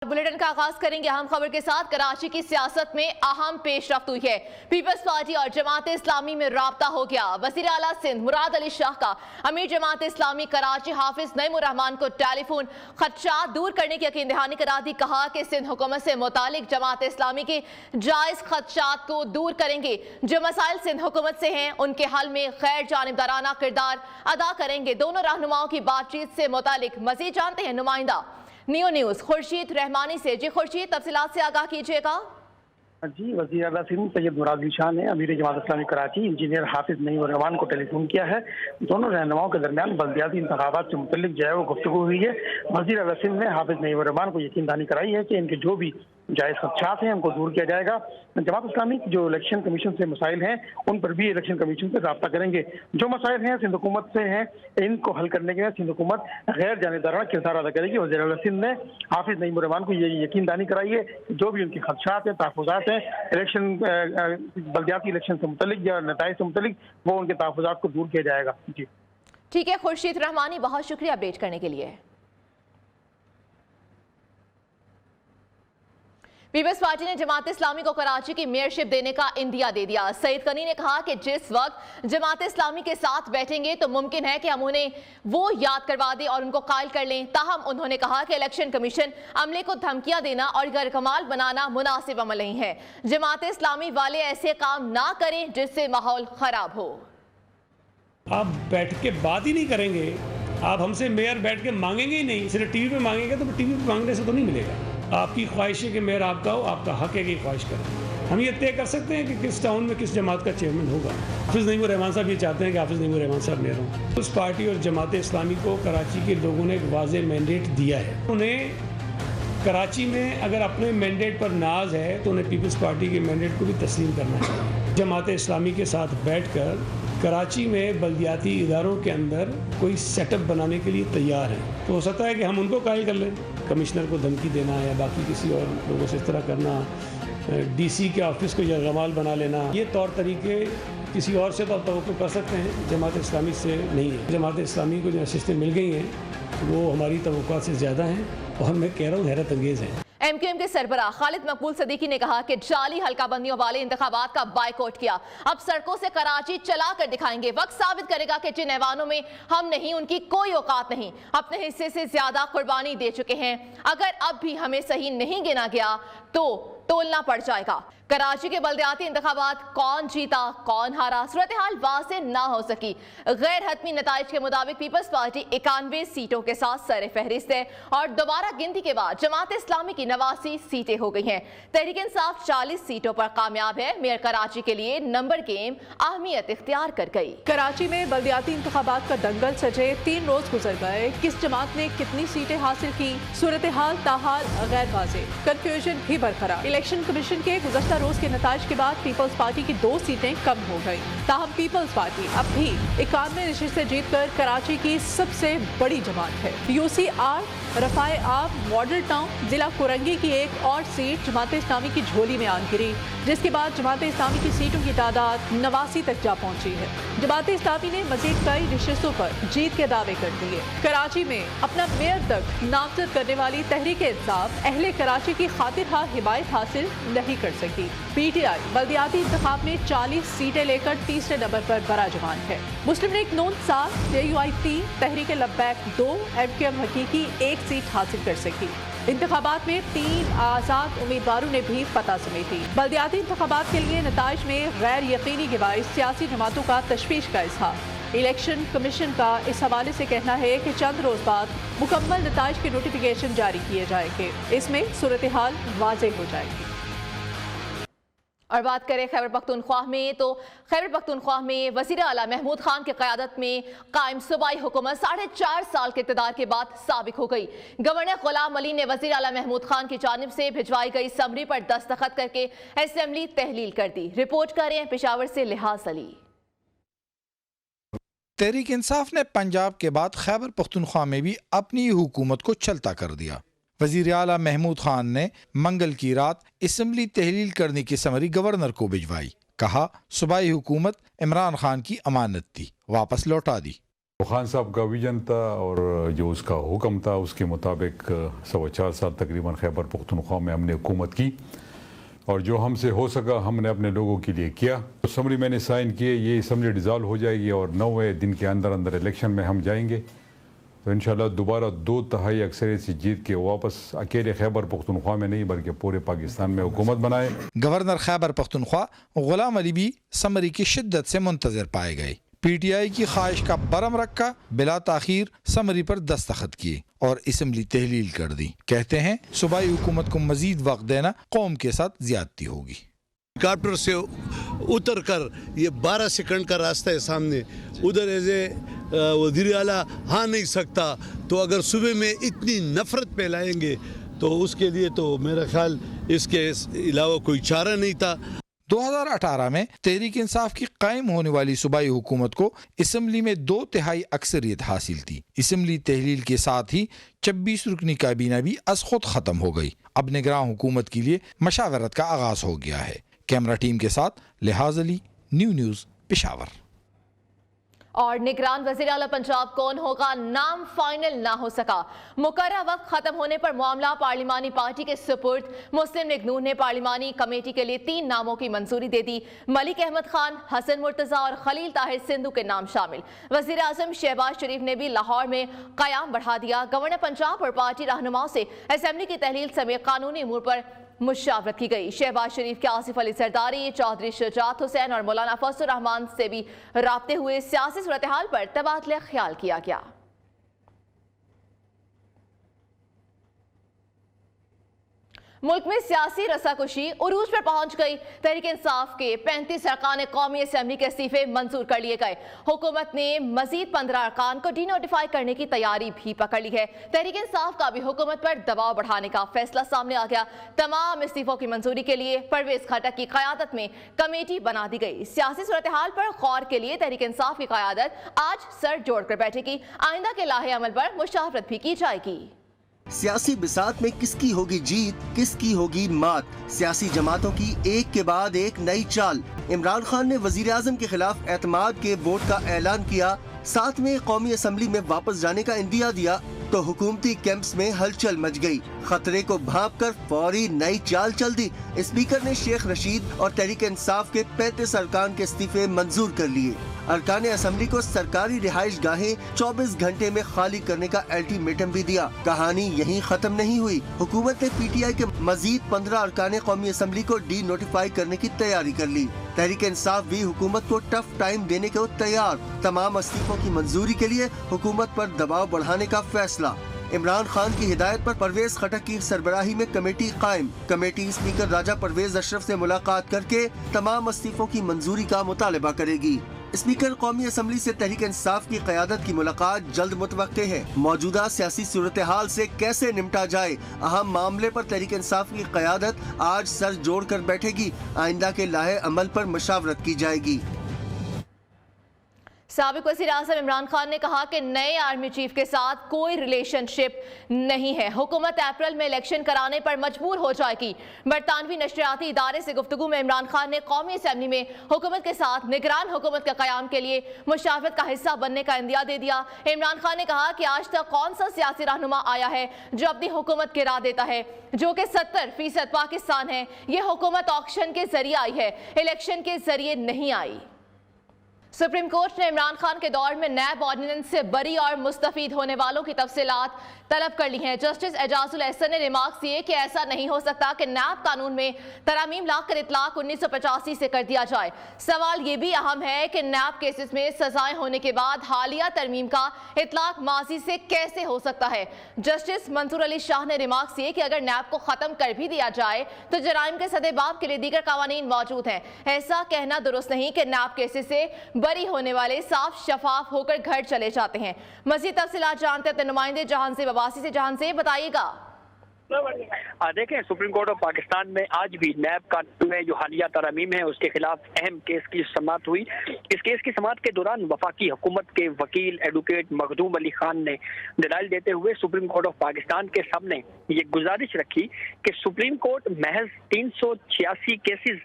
Bulletin का आगाज करेंगे अहम खबर के साथ। कराची की सियासत में अहम पेशरफ्त हुई है। पीपल्स पार्टी और जमात इस्लामी में राब्ता हो गया। वजीर आला सिंध मुराद अली शाह का अमीर जमात इस्लामी कराची हाफिज नईमुर रहमान को टेलीफोन खदशात दूर करने की यकीन दहानी करा दी। कहा कि सिंध हुकूमत से मुतालिक जमात इस्लामी के जायज खदशात को दूर करेंगे। जो मसाइल सिंध हुकूमत से हैं उनके हल में गैर जानिबदाराना किरदार अदा करेंगे। दोनों रहनुमाओं की बातचीत से मुतालिक मजीद जानते हैं नुमाइंदा नियो न्यूज़ खुर्शीद रहमानी से। जी खुर्शीद, तफसीलात से आगाह कीजिएगा। जी, वज़ीर आला सिंध सैयद मुराद अली शाह ने अमीर जमात इस्लामी कराची इंजीनियर हाफिज नईमुर रहमान को टेलीफोन किया है। दोनों रहनुमाओं के दरमियान बल्दियाती इंतखाबात से मुतल्लिक जो है वो गुफ्तगू हुई है। वज़ीर आला सिंध ने हाफिज नईमुर रहमान को यकीन दहानी कराई है कि इनके जो भी जायज़ खदशात हैं उनको दूर किया जाएगा। जमात इस्लामी जो इलेक्शन कमीशन से मसाइल हैं उन पर भी इलेक्शन कमीशन से रब्ता करेंगे। जो मसाइल हैं सिंध हुकूमत से हैं इनको हल करने के लिए सिंध हुकूमत गैर जानिबदाराना किरदार अदा करेगी। वज़ीर आला सिंध ने हाफिज नईमुर रहमान को ये यकीन दहानी कराई है कि जो भी उनके खदशात हैं, तहफ़्फ़ुज़ात हैं इलेक्शन बल्दियाती इलेक्शन से मुतल्लिक या नताइज से मुतल्लिक, वो उनके तहफ़्फ़ुज़ात को दूर किया जाएगा। जी ठीक है खुर्शीद रहमानी, बहुत शुक्रिया अपडेट करने के लिए। पीपल्स पार्टी ने जमात इस्लामी को कराची की मेयरशिप देने का इंदिया दे दिया। सईद कनी ने कहा कि जिस वक्त जमात इस्लामी के साथ बैठेंगे तो मुमकिन है कि हम उन्हें वो याद करवा दें और उनको कायल कर लें। ताहम उन्होंने कहा कि इलेक्शन कमीशन अमले को धमकियां देना और गैरकमाल बनाना मुनासिब अमल नहीं है। जमात इस्लामी वाले ऐसे काम ना करें जिससे माहौल खराब हो। आप बैठ के बात ही नहीं करेंगे, आप हमसे मेयर बैठ के मांगेंगे ही नहीं, सिर्फ टीवी पे मांगेंगे तो टीवी पे मांगने से तो नहीं मिलेगा। आपकी ख्वाहिश है कि मेयर आपका हो, आपका हक है कि ख्वाहिश करें। हम ये तय कर सकते हैं कि किस टाउन में किस जमात का चेयरमैन होगा। हाफिज नईमुर रहमान साहब ये चाहते हैं कि हाफिज नईमुर रहमान साहब मेयर हों। उस पार्टी और जमात इस्लामी को कराची के लोगों ने एक वाज़ेह मैंडेट दिया है। उन्हें कराची में अगर अपने मैंडेट पर नाज है तो उन्हें पीपल्स पार्टी के मैंडेट को भी तस्लीम करना चाहिए। जमात इस्लामी के साथ बैठकर कराची में बल्दियाती इदारों के अंदर कोई सेटअप बनाने के लिए तैयार है तो हो सकता है कि हम उनको कायल कर लें। कमिश्नर को धमकी देना या बाकी किसी और लोगों से इस तरह करना, डीसी के ऑफिस को यरगमाल बना लेना, ये तौर तरीके किसी और से तो आप तवक्को कर सकते हैं, जमात इस्लामी से नहीं है। जमात इस्लामी को जो नशिस्तें मिल गई हैं वो हमारी तवक्कुआत से ज़्यादा हैं और मैं कह रहा हूँ हैरत अंगेज़ हैं। एमक्यूएम के सरबराह खालिद मकबूल सदीकी ने कहा कि जाली हल्काबंदियों वाले इंतखाबात का बाइकआउट किया। अब सड़कों से कराची चला कर दिखाएंगे। वक्त साबित करेगा कि जिन ऐवानों में हम नहीं उनकी कोई औकात नहीं। अपने हिस्से से ज्यादा कुर्बानी दे चुके हैं। अगर अब भी हमें सही नहीं गिना गया तो तोलना पड़ जाएगा। कराची के बल्दियाती इंतखाबात कौन जीता कौन हारा सूरत हाल वाज़ेह ना हो सकी। गैर हतमी नताइज के मुताबिक पीपल्स पार्टी 91 सीटों के साथ सर फहरिस्त है और दोबारा गिनती के बाद जमात इस्लामी की 89 सीटें हो गई हैं। तहरीक इंसाफ 40 सीटों पर कामयाब है। मेयर कराची के लिए नंबर गेम अहमियत इख्तियार कर गई। कराची में बल्दियाती इंतखाबात का दंगल सजे 3 रोज गुजर गए। किस जमात ने कितनी सीटें हासिल की, सूरत हाल ताहाल गैर वाज़ेह, कंफ्यूजन भी बरकरार। इलेक्शन कमीशन के गुज़श्ता रोज के नताज के बाद पीपल्स पार्टी की 2 सीटें कम हो गई। ताहम पीपल्स पार्टी अब भी 91 नशिस्तें जीतकर कराची की सबसे बड़ी जमात है। यूसीआर, रफाए आब, मॉडल टाउन, जिला कुरंगी की एक और सीट जमात इस्लामी की झोली में आन गिरी, जिसके बाद जमात इस्लामी की सीटों की तादाद 89 तक जा पहुंची है। जमात इस्लामी ने मजीद कई नशिस्तों पर जीत के दावे कर दिए। कराची में अपना मेयर तक नामजद करने वाली तहरीक इंसाफ अहले कराची की खातिर हिमायत हासिल नहीं कर सकी। पीटीआई बल्दियाती इंतखाब में 40 सीटें लेकर तीसरे नंबर पर बराजमान है। मुस्लिम लीग नून 7, जेयूआई 3, तहरीक लब्बैक 2, एमक्यूएम हकीकी 1 सीट हासिल कर सकी। इंतखाबात में 3 आज़ाद उम्मीदवारों ने भी फतह समेटी। बल्दियाती इंतखाबात के लिए नताइज में गैर यकीनी के बाइस सियासी जमातों का तशवीश का इजहार। इलेक्शन कमीशन का इस हवाले से कहना है कि चंद रोज बाद मुकम्मल नताइज के नोटिफिकेशन जारी किए जाएंगे। इसमें सूरत हाल वाज़ेह हो जाएगी। और बात करें खैबर पख्तूनख्वा में तो खैबर पख्तूनख्वा में वज़ीर आला महमूद खान की क़यादत में कायम सूबाई हुकूमत 4.5 साल के इक़्तिदार के बाद साबित हो गई। गवर्नर ग़ुलाम अली ने वज़ीर आला महमूद खान की जानिब से भिजवाई गई समरी पर दस्तखत करके असेंबली तहलील कर दी। रिपोर्ट कर रहे हैं पेशावर से लिहाज अली। तहरीक इंसाफ ने पंजाब के बाद खैबर पख्तूनख्वा में भी अपनी हुकूमत को चलता कर दिया। वज़ीर आला महमूद खान ने मंगल की रात असेंबली तहलील करने की समरी गवर्नर को भिजवाई। कहा सूबाई हुकूमत इमरान खान की अमानत थी, वापस लौटा दी। خان صاحب کا ویژن تھا اور جو اس کا حکم تھا اس کے مطابق 4.25 سال تقریباً خیبر پختونخوا میں ہم نے حکومت کی اور جو ہم سے ہو سکا ہم نے اپنے لوگوں کے لیے کیا. اسمبلی میں نے سائن کیے, یہ اسمبلی ڈیزالو ہو جائے گی اور 9 دن کے اندر الیکشن میں ہم جائیں گے تو انشاءاللہ دوبارہ 2/3 اکثریت سے جیت کے واپس اکیلے خیبر پختونخوا میں نہیں بلکہ پورے پاکستان میں حکومت بنائے. گورنر خیبر پختونخوا غلام علی بھی سمری کی شدت سے منتظر پائے گئے. پی ٹی آئی کی خواہش کا برم رکھا, بلا تاخیر سمری پر دستخط کیے اور اسمبلی تحلیل کر دی. کہتے ہیں صوبائی حکومت کو مزید وقت دینا قوم کے ساتھ زیادتی ہوگی. ہیلی کاپٹر سے اتر کر یہ 12 سیکنڈ کا راستہ ہے سامنے, ادھر ایسے وزیر اعلیٰ ہاں نہیں سکتا, تو اگر صبح میں اتنی نفرت پھیلائیں گے تو اس کے لیے تو میرا خیال اس کے علاوہ کوئی چارہ نہیں تھا. 2018 میں تحریک انصاف کی قائم ہونے والی صوبائی حکومت کو اسمبلی میں 2/3 اکثریت حاصل تھی. اسمبلی تحلیل کے ساتھ ہی 26 رکنی کابینہ بھی از خود ختم ہو گئی. اب نگراں حکومت کے لیے مشاورت کا آغاز ہو گیا ہے. کیمرہ ٹیم کے ساتھ لحاظ علی, نیوز پشاور. اور نگران وزیر اعلیٰ پنجاب کون ہوگا, نام فائنل نہ ہو سکا. مقررہ وقت ختم ہونے پر معاملہ پارلیمانی پارٹی کے سپرد. مسلم لیگ نون نے پارلیمانی کمیٹی کے لیے 3 ناموں کی منظوری دے دی. ملک احمد خان, حسن مرتضیٰ اور خلیل طاہر سندھو کے نام شامل. وزیر اعظم شہباز شریف نے بھی لاہور میں قیام بڑھا دیا. گورنر پنجاب اور پارٹی رہنماؤں سے اسمبلی کی تحلیل سمیت قانونی امور پر مشاورت کی گئی. شہباز شریف کے آصف علی زرداری, چودھری شجاعت حسین اور مولانا فضل الرحمان سے بھی رابطے ہوئے. سیاسی صورتحال پر تبادلہ خیال کیا گیا. ملک میں سیاسی رساکشی عروج پر پہنچ گئی. تحریک انصاف کے 35 ارکان قومی اسمبلی کے استعفے منظور کر لیے گئے. حکومت نے مزید 15 ارکان کو ڈی نوٹیفائی کرنے کی تیاری بھی پکڑ لی ہے. تحریک انصاف کا بھی حکومت پر دباؤ بڑھانے کا فیصلہ سامنے آ گیا. تمام استعفوں کی منظوری کے لیے پرویز خٹک کی قیادت میں کمیٹی بنا دی گئی. سیاسی صورتحال پر غور کے لیے تحریک انصاف کی قیادت آج سر جوڑ کر بیٹھے گی. آئندہ کے لاہے عمل پر مشاورت بھی کی جائے گی. سیاسی بساط میں کس کی ہوگی جیت, کس کی ہوگی مات. سیاسی جماعتوں کی ایک کے بعد ایک نئی چال. عمران خان نے وزیر اعظم کے خلاف اعتماد کے ووٹ کا اعلان کیا, ساتھ میں قومی اسمبلی میں واپس جانے کا عندیہ دیا تو حکومتی کیمپس میں ہلچل مچ گئی. خطرے کو بھانپ کر فوری نئی چال چل دی. اسپیکر نے شیخ رشید اور تحریک انصاف کے 35 ارکان کے استعفے منظور کر لیے. ارکان اسمبلی کو سرکاری رہائش گاہیں 24 گھنٹے میں خالی کرنے کا الٹیمیٹم بھی دیا. کہانی یہیں ختم نہیں ہوئی. حکومت نے پی ٹی آئی کے مزید 15 ارکان قومی اسمبلی کو ڈی نوٹیفائی کرنے کی تیاری کر لی. تحریک انصاف بھی حکومت کو ٹف ٹائم دینے کو تیار. تمام استعفوں کی منظوری کے لیے حکومت پر دباؤ بڑھانے کا فیصلہ. عمران خان کی ہدایت پر پرویز خٹک کی سربراہی میں کمیٹی قائم. کمیٹی اسپیکر راجہ پرویز اشرف سے ملاقات کر کے تمام استعفوں کی منظوری کا مطالبہ کرے گی. اسپیکر قومی اسمبلی سے تحریک انصاف کی قیادت کی ملاقات جلد متوقع ہے. موجودہ سیاسی صورتحال سے کیسے نمٹا جائے, اہم معاملے پر تحریک انصاف کی قیادت آج سر جوڑ کر بیٹھے گی. آئندہ کے لاہے عمل پر مشاورت کی جائے گی. سابق وزیر اعظم عمران خان نے کہا کہ نئے آرمی چیف کے ساتھ کوئی ریلیشن شپ نہیں ہے. حکومت اپریل میں الیکشن کرانے پر مجبور ہو جائے گی. برطانوی نشریاتی ادارے سے گفتگو میں عمران خان نے قومی اسمبلی میں حکومت کے ساتھ نگران حکومت کے قیام کے لیے مشاورت کا حصہ بننے کا عندیہ دے دیا. عمران خان نے کہا کہ آج تک کون سا سیاسی رہنما آیا ہے جو اپنی حکومت گرا دیتا ہے, جو کہ 70% پاکستان ہے. یہ حکومت آکشن کے ذریعے آئی ہے, الیکشن کے ذریعے نہیں آئی. سپریم کورٹ نے عمران خان کے دور میں نیب آرڈیننس سے بری اور مستفید ہونے والوں کی تفصیلات طلب کر لی ہیں. جسٹس اعجاز الاحسن نے ریمارکس دیے کہ ایسا نہیں ہو سکتا کہ نیب قانون میں ترامیم لا کر اطلاق 1985 سے کر دیا جائے. سوال یہ بھی اہم ہے کہ نیب کیسز میں سزائیں ہونے کے بعد حالیہ ترمیم کا اطلاق ماضی سے کیسے ہو سکتا ہے. جسٹس منصور علی شاہ نے ریمارکس دیے کہ اگر نیب کو ختم کر بھی دیا جائے تو جرائم کے سدے باب کے لیے دیگر قوانین موجود ہیں. ایسا کہنا درست نہیں کہ نیب کیسز سے بری ہونے والے صاف شفاف ہو کر گھر چلے جاتے ہیں. مزید تفصیلات جانتے ہیں اپنے نمائندے جہان سے عباسی سے. جہان سے بتائیے گا. دیکھیں, سپریم کورٹ آف پاکستان میں آج بھی نیب قانون میں جو حالیہ ترامیم ہے اس کے خلاف اہم کیس کی سماعت ہوئی. اس کیس کی سماعت کے دوران وفاقی حکومت کے وکیل ایڈوکیٹ مخدوم علی خان نے دلائل دیتے ہوئے سپریم کورٹ آف پاکستان کے سامنے یہ گزارش رکھی کہ سپریم کورٹ محض 386 کیسز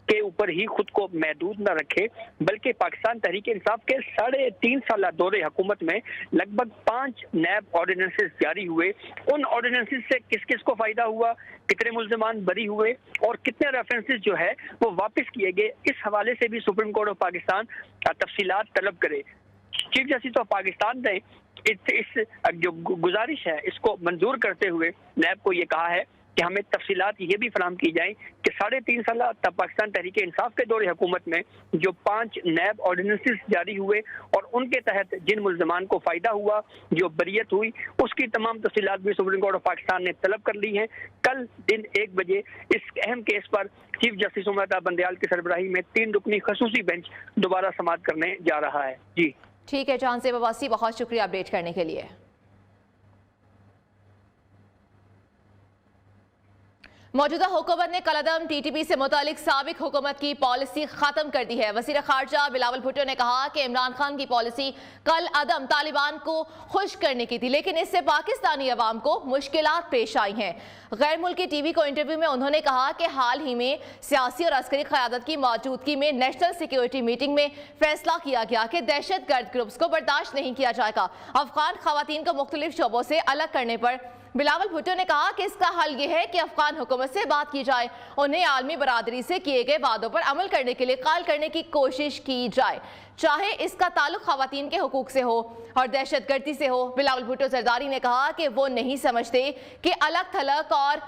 के ऊपर ही खुद को महदूद न रखे, बल्कि पाकिस्तान तहरीक इंसाफ के 3.5 साल दौरे हुकूमत में लगभग 5 नैब ऑर्डिनेंसेस जारी हुए। उन ऑर्डिनेंसेस से किस किस को फायदा हुआ, कितने मुल्जिमान बरी हुए और कितने रेफरेंसेस जो है वो वापस किए गए, इस हवाले से भी सुप्रीम कोर्ट ऑफ पाकिस्तान तफसीलात तलब करे। चीफ जस्टिस ऑफ पाकिस्तान ने इस जो गुजारिश है इसको मंजूर करते हुए नैब को ये कहा है कि हमें तफसीलात ये भी फराहम की जाए कि 3.5 साल तब पाकिस्तान तहरीक इंसाफ के दौरे हुकूमत में जो 5 नैब ऑर्डिनेंसेस जारी हुए और उनके तहत जिन मुल्ज़मान को फ़ायदा हुआ, जो बरियत हुई, उसकी तमाम तफसीलात भी सुप्रीम कोर्ट ऑफ पाकिस्तान ने तलब कर ली हैं। कल दिन 1 बजे इस अहम केस पर चीफ जस्टिस उमर अता बंदयाल की सरबराही में 3 रुकनी खसूसी बेंच दोबारा समाअत करने जा रहा है। जी ठीक है जहां से अब्बासी, बहुत शुक्रिया अपडेट करने के लिए। मौजूदा हुकूमत ने कलअदम टीटीपी से मुतालिक साबिक हुकूमत की पॉलिसी खत्म कर दी है। वज़ीर ख़ारजा बिलावल भुट्टो ने कहा कि इमरान खान की पॉलिसी कल अदम तालिबान को खुश करने की थी, लेकिन इससे पाकिस्तानी अवाम को मुश्किलात पेश आई हैं। गैर मुल्की टीवी को इंटरव्यू में उन्होंने कहा कि हाल ही में सियासी और अस्करी क़यादत की मौजूदगी में नेशनल सिक्योरिटी मीटिंग में फैसला किया गया कि दहशत गर्द ग्रुप्स को बर्दाश्त नहीं किया जाएगा। अफगान खवातीन को मुख्तलिफ शोबों से अलग करने पर बिलावल भुट्टो ने कहा कि इसका हल ये है कि अफगान हुकूमत से बात की जाए, उन्हें आलमी बरादरी से किए गए वादों पर अमल करने के लिए कायल करने की कोशिश की जाए, चाहे इसका ताल्लुक खवातीन के हुकूक से हो और दहशत गर्दी से हो। बिलावल भुट्टो जरदारी ने कहा कि वो नहीं समझते कि अलग थलग और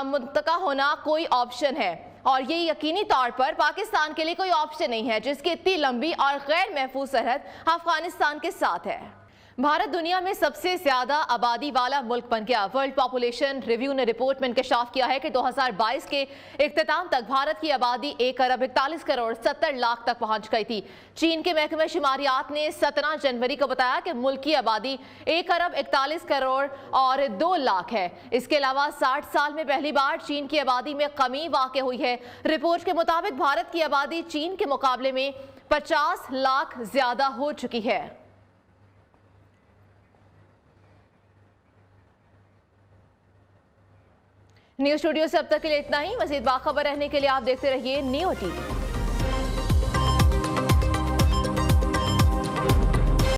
मुंतका होना कोई ऑप्शन है और ये यकीनी तौर पर पाकिस्तान के लिए कोई ऑप्शन नहीं है जिसकी इतनी लंबी और गैर महफूज सरहद अफगानिस्तान के साथ है। भारत दुनिया में सबसे ज्यादा आबादी वाला मुल्क बन गया। वर्ल्ड पॉपुलेशन रिव्यू ने रिपोर्ट में इंकशाफ किया है कि 2022 के इख्तिताम तक भारत की आबादी 1 अरब 41 करोड़ 70 लाख तक पहुंच गई थी। चीन के महकमे शुमारियात ने 17 जनवरी को बताया कि मुल्क की आबादी 1 अरब 41 करोड़ और 2 लाख है। इसके अलावा 60 साल में पहली बार चीन की आबादी में कमी वाक़ हुई है। रिपोर्ट के मुताबिक भारत की आबादी चीन के मुकाबले में 50 लाख ज्यादा हो चुकी है। न्यूज़ स्टूडियो से अब तक के लिए इतना ही। मज़ीद बाखबर रहने के लिए आप देखते रहिए न्यू टीवी।